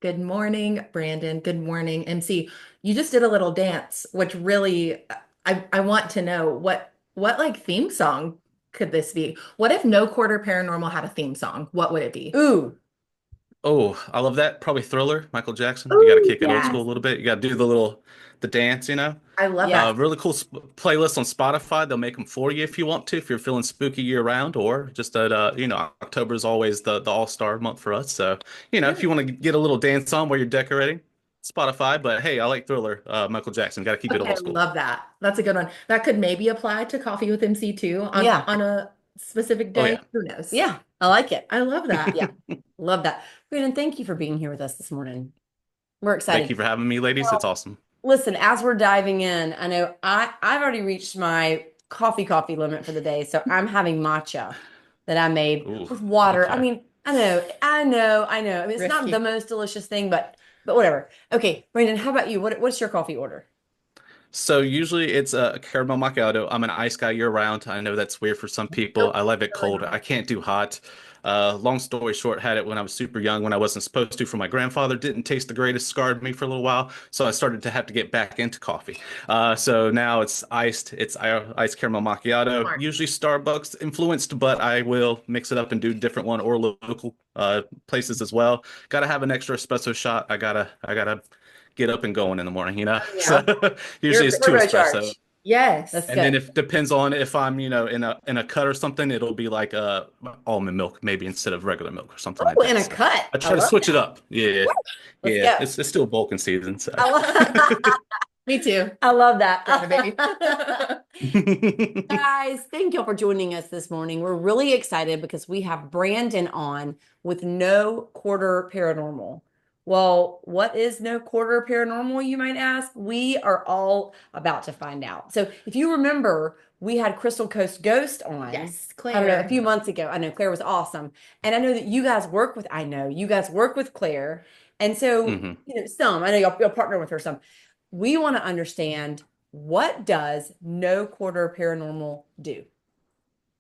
Good morning, Brandon. Good morning, MC. You just did a little dance, which really I want to know what like theme song could this be? What if No Quarter Paranormal had a theme song? What would it be? Ooh, Oh, I love that. Probably Thriller, Michael Jackson. You got to Oh, kick it old school yes. a little bit. You got to do the dance. I love yes. that. Really cool playlist on Spotify. They'll make them for you if you want to, if you're feeling spooky year round, or just that, October is always the all-star month for us. So, if Sure. you want to get a little dance on while you're decorating, Spotify. But hey, I like Thriller, Michael Jackson. Got to keep it Okay, I old school. love that. That's a good one. That could maybe apply to Coffee with MC too Yeah. on a specific Oh, day. yeah. Who knows? Yeah. I like it. I love that. Yeah. Love that. Brandon, thank you for being here with us this morning. We're Thank excited. you for having me, ladies. It's Well, awesome. listen, as we're diving in, I know I've already reached my coffee limit for the day, so I'm having matcha that I made Ooh, with water. I okay. mean, I know. I mean, it's not the Risky. most delicious thing, but whatever. Okay, Brandon, how about you? What's your coffee order? So usually it's a caramel macchiato. I'm an ice guy year round. I know that's weird for some people. Nope, I love it really cold. not. I can't do hot. Long story short, had it when I was super young, when I wasn't supposed to. For my grandfather, didn't taste the greatest, scarred me for a little while. So I started to have to get back into coffee. So now it's iced. It's iced caramel macchiato. Smart. Usually Starbucks influenced, but I will mix it up and do a different one or local places as well. Got to have an extra espresso shot. I gotta get up and going in the morning, you know? Oh, So yeah. usually Your it's two espresso. turbocharge. Yes. That's And then good. if depends on if I'm, in a cut or something, it'll be like almond milk maybe instead of regular milk or something like Oh, in that. a So cut. I I try to love switch it that. up. Yeah. Woo! Let's Yeah. go. It's still Vulcan season, so. I love, Me too. I love Trying to be. that. Guys, thank y'all for joining us this morning. We're really excited because we have Brandon on with No Quarter Paranormal. Well, what is No Quarter Paranormal, you might ask? We are all about to find out. So, if you remember, we had Crystal Coast Ghost on, Yes, I don't know, a Claire. few months ago. I know Claire was awesome. And I know that I know you guys work with Claire. And so, hmm I know y'all partner with her some. We want to understand, what does No Quarter Paranormal do?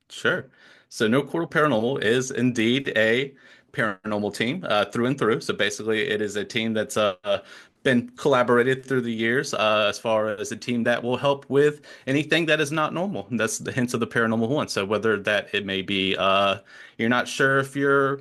Sure. So No Quarter Paranormal is indeed a paranormal team through and through. So basically, it is a team that's been collaborated through the years as far as a team that will help with anything that is not normal. And that's the hints of the paranormal one. So whether that it may be you're not sure if you're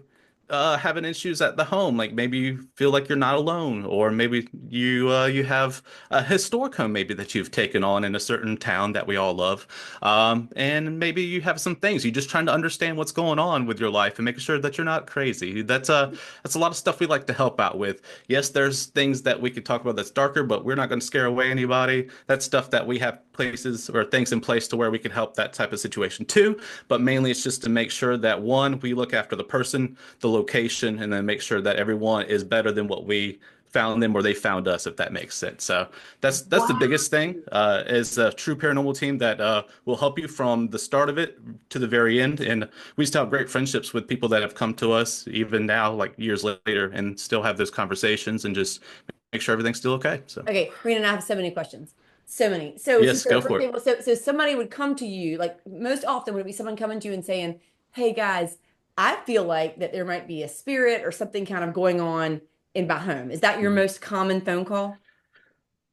having issues at the home, like maybe you feel like you're not alone, or maybe you have a historic home maybe that you've taken on in a certain town that we all love. And maybe you have some things you're just trying to understand what's going on with your life and making sure that you're not crazy. That's a lot of stuff we like to help out with. Yes, there's things that we could talk about that's darker, but we're not going to scare away anybody. That's stuff that we have places or things in place to where we can help that type of situation too. But mainly it's just to make sure that one, we look after the person, the location, and then make sure that everyone is better than what we found them or they found us, if that makes sense. So that's the Wow. biggest thing is a true paranormal team that will help you from the start of it to the very end. And we still have great friendships with people that have come to us even now, like years later, and still have those conversations and just make sure everything's still okay. So Okay, Rena and I have so many questions. So many. So, yes, go for for it. example, so somebody would come to you, like most often would it be someone coming to you and saying, "Hey guys, I feel like that there might be a spirit or something kind of going on in my home." Is that your Mhm. most common phone call?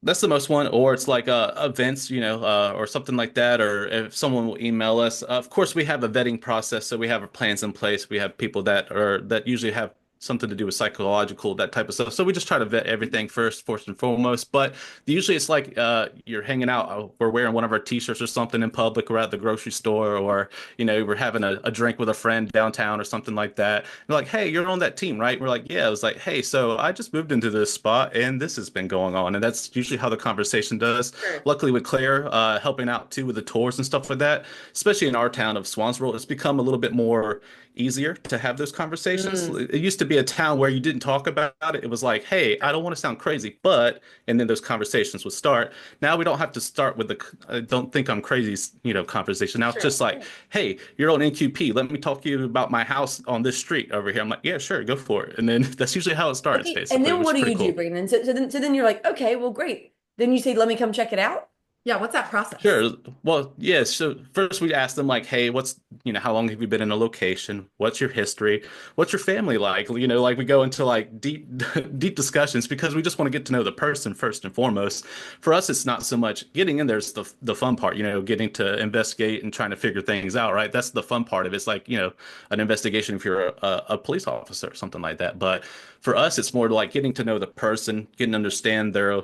That's the most one, or it's like events, or something like that, or if someone will email us. Of course, we have a vetting process, so we have our plans in place. We have people that usually have something to do with psychological, that type of stuff. So we just try to vet everything first and foremost. But usually it's like you're hanging out, we're wearing one of our t-shirts or something in public, or at the grocery store, or we're having a drink with a friend downtown or something like that. They're like, hey, you're on that team, right? We're like, yeah. I was like, hey, so I just moved into this spot and this has been going on. And that's usually how the conversation does. Sure. Luckily with Claire, helping out too with the tours and stuff like that, especially in our town of Swansboro, it's become a little bit more easier to have those conversations. Mm. It used to be a town where you didn't talk about it. It was like, hey, I don't want to sound crazy, but, and then those conversations would start. Now we don't have to start with the, I don't think I'm crazy, conversation. Now it's True. just like, hey, you're on NQP. Let me talk to you about my house on this street over here. I'm like, yeah, sure, go for it. And then that's usually how it starts, Okay, and basically, then which what is do pretty you do, cool. Brandon? So then you're like, okay, well, great. Then you say, let me come check it out. Yeah, what's that process? Sure. Well, yeah. So first we ask them like, hey, how long have you been in a location? What's your history? What's your family like? Like we go into like deep, deep discussions because we just want to get to know the person first and foremost. For us, it's not so much getting in there's the fun part, getting to investigate and trying to figure things out, right? That's the fun part of it. It's like, an investigation if you're a police officer or something like that. But for us, it's more like getting to know the person, getting to understand their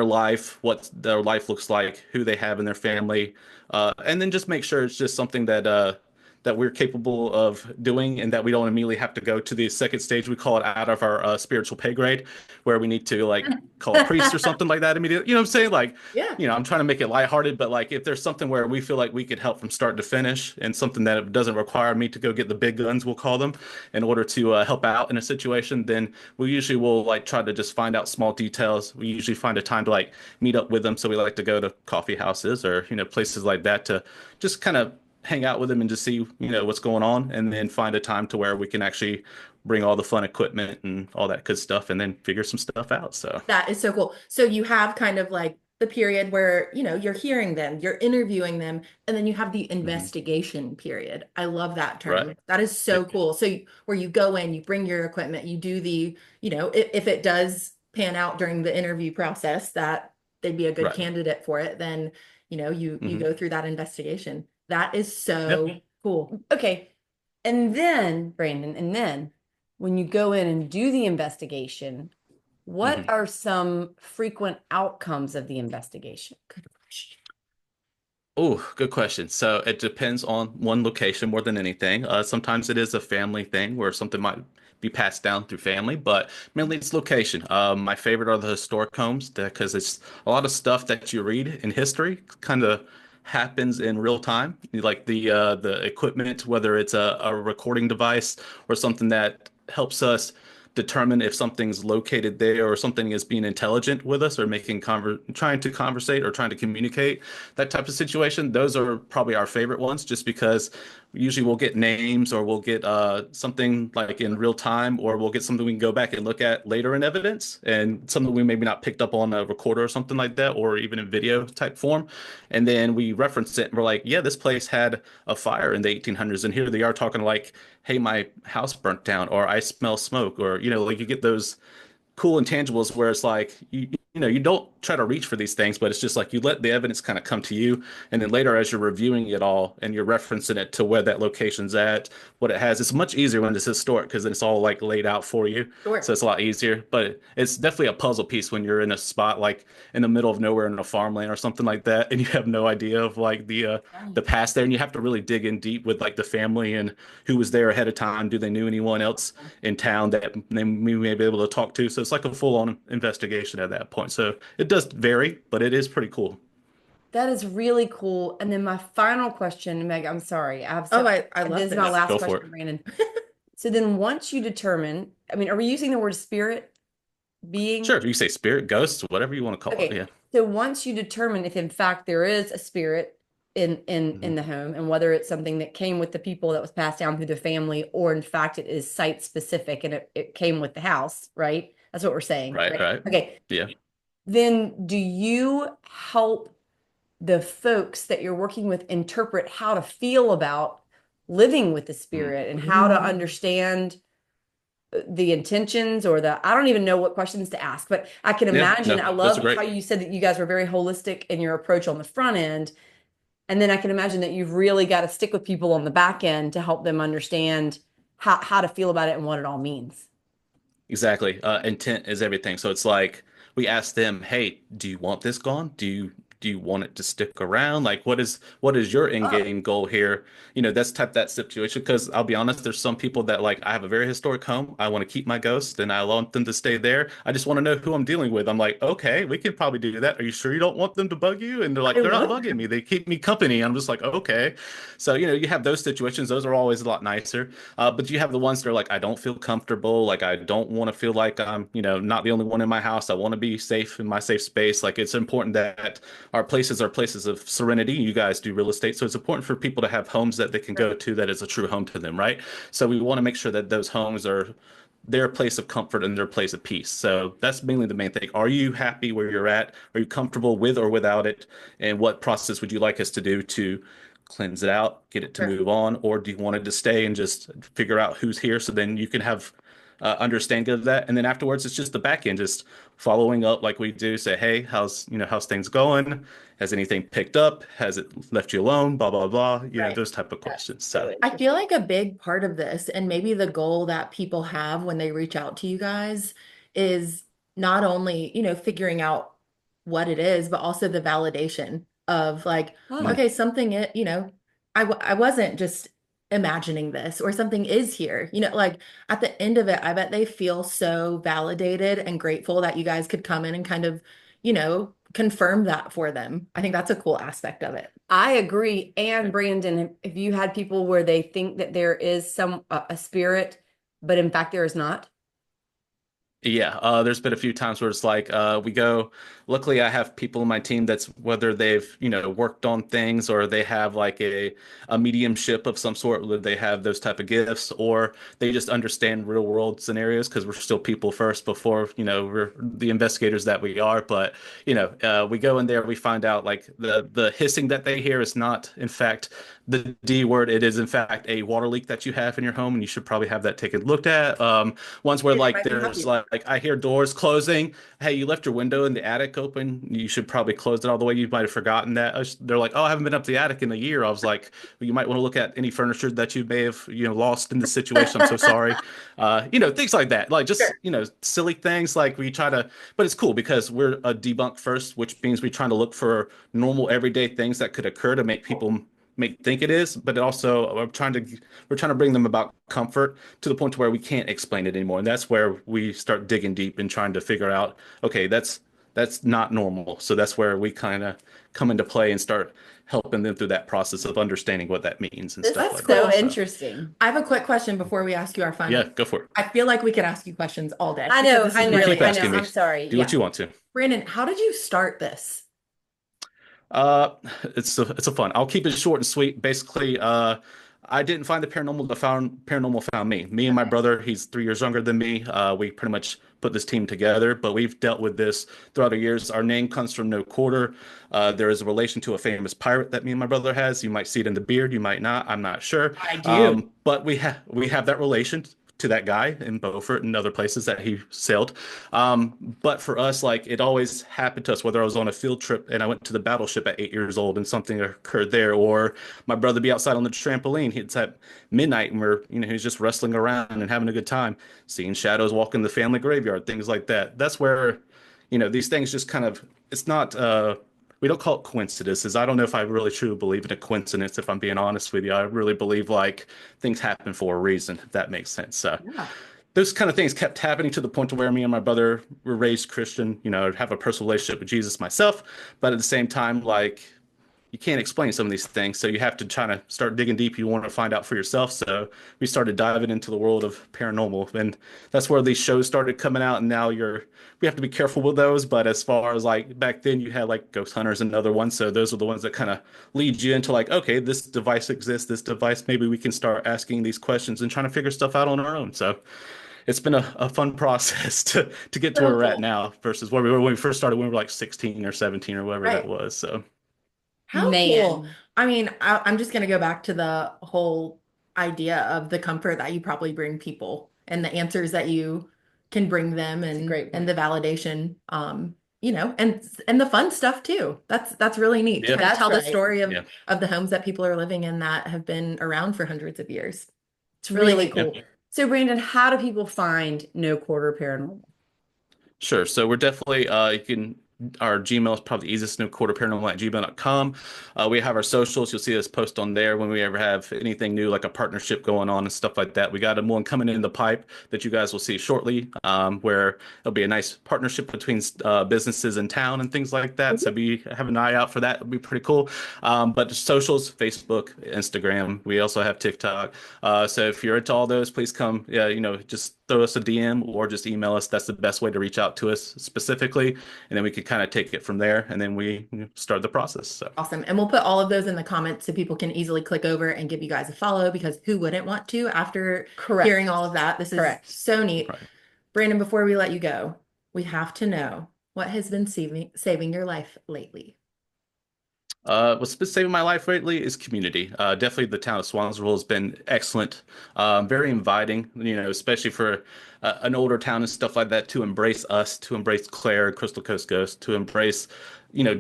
life, what their life looks like, who they have in their family, and then just make sure it's just something that we're capable of doing, and that we don't immediately have to go to the second stage. We call it out of our spiritual pay grade, where we need to like call a priest or something like that immediately. You know what I'm saying? Like, Yeah. I'm trying to make it lighthearted, but like if there's something where we feel like we could help from start to finish, and something that doesn't require me to go get the big guns, we'll call them, in order to help out in a situation, then we usually will like try to just find out small details. We usually find a time to like meet up with them. So we like to go to coffee houses or, places like that to just kind of hang out with them and just see, what's going on, and then find a time to where we can actually bring all the fun equipment and all that good stuff and then figure some stuff out. So, That is so cool. So you have kind of like the period where, you're hearing them, you're interviewing them, and then you have the mhm. investigation period. I love that Right. term. That is Yeah. so cool. So where you go in, you bring your equipment, you do if it does pan out during the interview process that they'd be a good Right. candidate for it, then, you Hmm. go through that investigation. That is Yep. so cool. Okay. And then, Brandon, and then when you go in and do the investigation, what Hmm. are some frequent outcomes of the investigation? Good question. Oh, good question. So it depends on one location more than anything. Sometimes it is a family thing where something might be passed down through family, but mainly it's location. My favorite are the historic homes because it's a lot of stuff that you read in history kind of happens in real time. Like the equipment, whether it's a recording device or something that helps us determine if something's located there or something is being intelligent with us or trying to conversate or trying to communicate, that type of situation. Those are probably our favorite ones just because usually we'll get names or we'll get something like in real time, or we'll get something we can go back and look at later in evidence, and something we maybe not picked up on a recorder or something like that, or even in video type form. And then we reference it and we're like, yeah, this place had a fire in the 1800s. And here they are talking like, hey, my house burnt down, or I smell smoke, or, like you get those cool intangibles where it's like you don't try to reach for these things, but it's just like you let the evidence kind of come to you, and then later as you're reviewing it all and you're referencing it to where that location's at, what it has, it's much easier when it's historic because then it's all like laid out for you, so Sure. it's a lot easier. But it's definitely a puzzle piece when you're in a spot like in the middle of nowhere in a farmland or something like that, and you have no idea of like the Right. past there, and you have to really dig in deep with like the family and who was there ahead of time. Do they knew anyone else in town that we may be able to talk to? So it's like a full-on investigation at that point. So it does vary, but it is pretty cool. That is really cool. And then my final question, Meg, I'm sorry. I have Oh, so I this love is my Yeah, this. last go for it. question, Brandon. So then once you determine, I mean, are we using the word spirit being? Sure, you say spirit, ghosts, whatever you want to call it. Okay. Yeah. So once you determine if in fact there is a spirit in Hmm. the home, and whether it's something that came with the people that was passed down through the family, or in fact it is site specific and it came with the house, right? That's what we're saying, Right, right? right. Okay. Yeah. Then do you help the folks that you're working with interpret how to feel about living with the Mm. spirit, and how to Ooh. understand the intentions, or the, I don't even know what questions to ask, but I can Yeah, imagine, no, I those are love how great. you said that you guys were very holistic in your approach on the front end. And then I can imagine that you've really got to stick with people on the back end to help them understand how to feel about it and what it all means. Exactly. Intent is everything. So it's like we ask them, "Hey, do you want this gone? Do you want it to stick around? Like, what is your end Oh, game goal here?" That's that situation. Because I'll be honest, there's some people that like I have a very historic home. I want to keep my ghost, and I want them to stay there. I just want to know who I'm dealing with. I'm like, okay, we could probably do that. Are you sure you don't want them to bug you? And they're I like, they're not love bugging that. me. They keep me company. I'm just like, okay. So you have those situations. Those are always a lot nicer. But you have the ones that are like, I don't feel comfortable. Like, I don't want to feel like I'm, not the only one in my house. I want to be safe in my safe space. Like, it's important that our places are places of serenity. You guys do real estate. So it's important for people to have homes that they can Sure. go to that is a true home to them, right? So we want to make sure that those homes are their place of comfort and their place of peace. So that's mainly the main thing. Are you happy where you're at? Are you comfortable with or without it? And what process would you like us to do to cleanse it out, get it to Sure. move on? Or do you want it to stay and just figure out who's here so then you can have understanding of that? And then afterwards, it's just the back end, just following up like we do, say, hey, how's things going? Has anything picked up? Has it left you alone? Blah, blah, blah. Right. Those type of That's questions. so So I feel interesting. like a big part of this, and maybe the goal that people have when they reach out to you guys, is not only, figuring out what it is, but also the validation of like, Oh, okay, something, I wasn't just imagining this, or something is here. Like at the end of it, I bet they feel so validated and grateful that you guys could come in and kind of, confirm that for them. I think that's a cool aspect of it. I agree. And Brandon, if you had people where they think that there is a spirit, but in fact there is not. yeah, there's been a few times where it's like we go. Luckily, I have people in my team that's whether they've worked on things or they have like a mediumship of some sort, whether they have those type of gifts or they just understand real world scenarios because we're still people first before we're the investigators that we are. But we go in there, we find out like the hissing that they hear is not in fact the D word. It is in fact a water leak that you have in your home, and you should probably have that taken looked at. Ones where They like might be there's happy. like I hear doors closing. Hey, you left your window in the attic open. You should probably close it all the way. You might have forgotten that. They're like, oh, I haven't been up the attic in a year. I was like, well, you might want to look at any furniture that you may have lost in the situation. I'm so sorry. Things like that. Like just Sure. silly things like we try to. But it's cool because we're a debunk first, which means we try to look for normal everyday things that could occur to make people make think it is, but also we're trying to bring them about comfort to the point to where we can't explain it anymore. And that's where we start digging deep and trying to figure out, okay, that's not normal. So that's where we kind of come into play and start helping them through that process of understanding what that means and This stuff is That's like so that. cool. So interesting. I have a quick question before we ask you our final. yeah, go for it. I feel like we could ask you questions all day I because know, this I is know, You keep really I know. asking me. I'm interesting. sorry. Do what Yeah. you want to. Brandon, how did you start this? Uh, it's a fun. I'll keep it short and sweet. Basically, I didn't find the paranormal. The paranormal found me. Me and my Okay. brother. He's 3 years younger than me. We pretty much put this team together, but we've dealt with this throughout the years. Our name comes from no quarter. There is a relation to a famous pirate that me and my brother has. You might see it in the beard. You might not. I'm not sure. I do. But we have that relation to that guy in Beaufort and other places that he sailed. But for us, like it always happened to us, whether I was on a field trip and I went to the battleship at 8 years old and something occurred there, or my brother be outside on the trampoline. It's at midnight and he's just wrestling around and having a good time, seeing shadows walk in the family graveyard, things like that. That's where, these things just kind of, it's not, we don't call it coincidences. I don't know if I really truly believe in a coincidence, if I'm being honest with you. I really believe like things happen for a reason, if that makes sense. So Yeah. those kind of things kept happening to the point to where me and my brother were raised Christian, have a personal relationship with Jesus myself, but at the same time, like you can't explain some of these things, so you have to try to start digging deep. You want to find out for yourself. So we started diving into the world of paranormal, and that's where these shows started coming out. And now we have to be careful with those. But as far as like back then, you had like Ghost Hunters and other ones, so those are the ones that kind of lead you into like, okay, this device exists, this device, maybe we can start asking these questions and trying to figure stuff out on our own. So it's been a fun process to get to where So we're at cool. now versus where we were when we first started when we were like 16 or 17 or whatever that Right. was. So How cool. Man, I mean, I'm just going to go back to the whole idea of the comfort that you probably bring people and the answers that you can bring them, it's a and great and point. the validation, and the fun stuff too. That's really neat to yeah, kind of That's tell the right. story of yeah, of the homes that people are living in that have been around for hundreds of years. It's Really really neat. yeah. cool. So, Brandon, how do people find No Quarter Paranormal? Sure. So we're definitely you can our Gmail is probably the easiest, no quarter paranormal at gmail.com. We have our socials. You'll see us post on there when we ever have anything new, like a partnership going on and stuff like that. We got a one coming in the pipe that you guys will see shortly, where it'll be a nice partnership between businesses in town and things like that. So have an eye out for that. It'll be pretty cool. But the socials, Facebook, Instagram. We also have TikTok. So if you're into all those, please come. Yeah, just throw us a DM or just email us. That's the best way to reach out to us specifically, and then we could kind of take it from there, and then we start the process. So Awesome. And we'll put all of those in the comments so people can easily click over and give you guys a follow, because who wouldn't want to after Correct. hearing all of that? This is Correct. so neat. right. Brandon, before we let you go, we have to know what has been saving your life lately. What's been saving my life lately is community. Definitely the town of Swansville has been excellent, very inviting, especially for an older town and stuff like that, to embrace us, to embrace Claire, Crystal Coast Ghost, to embrace,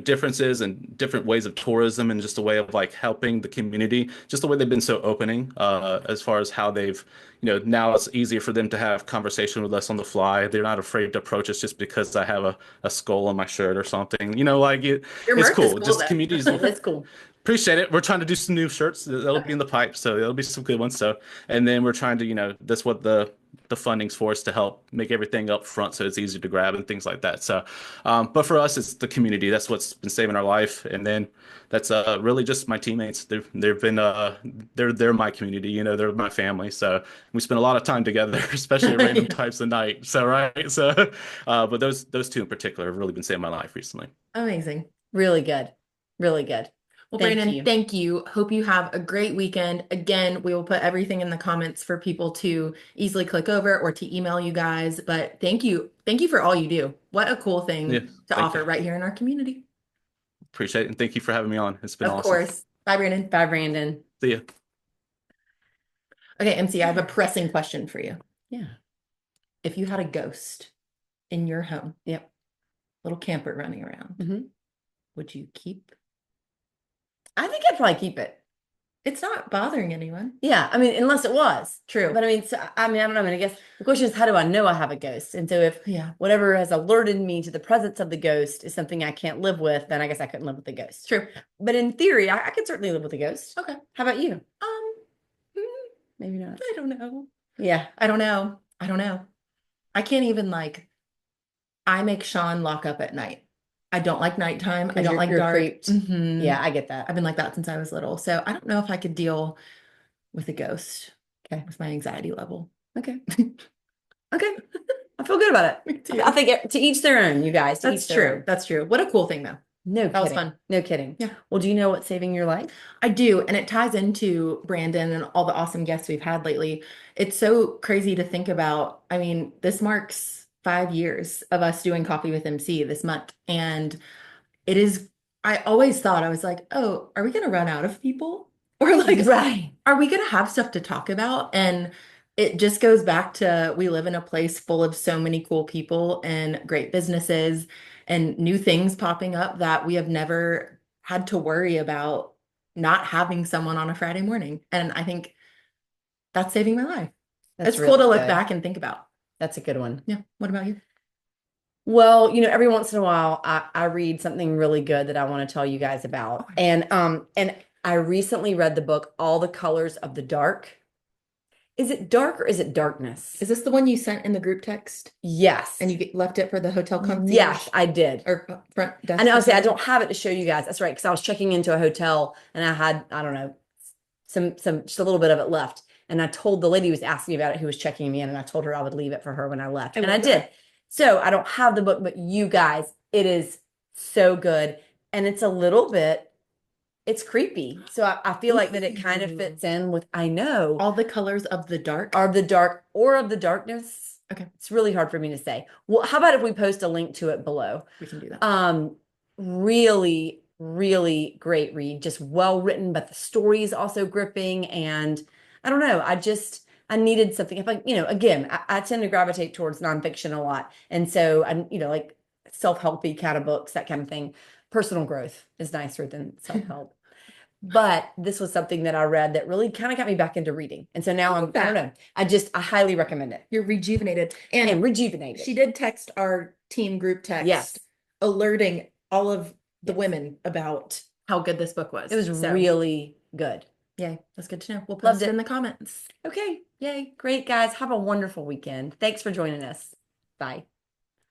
differences and different ways of tourism and just a way of like helping the community, just the way they've been so opening, as far as how they've, now it's easier for them to have conversation with us on the fly. They're not afraid to approach us just because I have a skull on my shirt or something, like it. Your It's merch is cool. cool Just though. communities. That's cool. Appreciate it. We're trying to do some new shirts. That'll be in the pipe, so there'll be some good ones. So, and then we're trying to, that's what the funding's for, is to help make everything up front so it's easy to grab and things like that. So, but for us, it's the community. That's what's been saving our life. And then that's really just my teammates. They've been they're my community. They're my family. So we spend a lot of time together, especially at random Yeah. times of night. So right. So, but those two in particular have really been saving my life recently. Amazing. Really good. Really good. Well, Thank Brandon, you. thank you. Hope you have a great weekend. Again, we will put everything in the comments for people to easily click over or to email you guys. But thank you. Thank you for all you do. What a cool Yeah. thing to Thank you. offer right here in our community. Appreciate it. And thank you for having me on. It's been Of awesome. course. Bye, Brandon. Bye, Brandon. See ya. Okay, MC, I have a pressing question for you. Yeah. If you had a ghost in your home, Yep. little camper running around, Mhm. would you keep? I think I'd probably keep it. It's not bothering anyone. Yeah, I mean, unless it was. True. But I mean, I don't know. I mean, I guess the question is, how do I know I have a ghost? And so if Yeah. whatever has alerted me to the presence of the ghost is something I can't live with, then I guess I couldn't live with the ghost. True. But in theory, I could certainly live with a ghost. Okay. How about you? Mm, Maybe not. I don't know. Yeah. I don't know. I don't know. I can't even I make Sean lock up at night. I don't like nighttime. I 'Cause don't you're- like you're dark. creeped. Mhm. Yeah, I get that. I've been like that since I was little. So I don't know if I could deal with a ghost. Okay. With my anxiety level. Okay. Okay. I feel good about Me it. too. I think to each their own, you guys. To That's each their true. own. That's true. What a cool thing though. No That was kidding. fun. No kidding. Yeah. Well, do you know what's saving your life? I do. And it ties into Brandon and all the awesome guests we've had lately. It's so crazy to think about. I mean, this marks 5 years of us doing Coffee with MC this month. And it is, I always thought, I was like, oh, are we going to run out of people? Or like, Right. are we going to have stuff to talk about? And it just goes back to we live in a place full of so many cool people and great businesses and new things popping up that we have never had to worry about not having someone on a Friday morning. And I think that's saving my life. That's It's cool to really look good. back and think about. That's a good one. Yeah. What about you? Well, every once in a while I read something really good that I want to tell you guys about. Okay. And I recently read the book All the Colors of the Dark. Is it dark or is it darkness? Is this the one you sent in the group text Yes. and you left it for the hotel concierge? Yes, I did. Or front desk? I know. I or say I something? don't have it to show you guys. That's right, because I was checking into a hotel and I had, I don't know, some just a little bit of it left. And I told the lady who was asking me about it, who was checking me in, and I told her I would leave it for her when I left. And I love did. that. So I don't have the book, but you guys, it is so good. And it's a little bit, it's creepy. So I feel like that it kind of Ooh. fits in with, I know, All the colors of the dark. are the dark or of the darkness. Okay. It's really hard for me to say. Well, how about if we post a link to it below? We can do that. Really, really great read. Just well written, but the story is also gripping. And I don't know, I needed something. If again, I tend to gravitate towards nonfiction a lot. And so I'm, like self-helpy kind of books, that kind of thing. Personal growth is nicer than self-help. But this was something that I read that really kind of got me back into reading. And so now I don't know. I highly recommend it. You're rejuvenated. And And rejuvenated. she did text our team group text Yes. alerting all of the Yes. women about how good this book was. It was So, really good. yay. That's good to know. We'll Loved post it it. in the comments. Okay. Yay. Great, guys. Have a wonderful weekend. Thanks for joining us. Bye.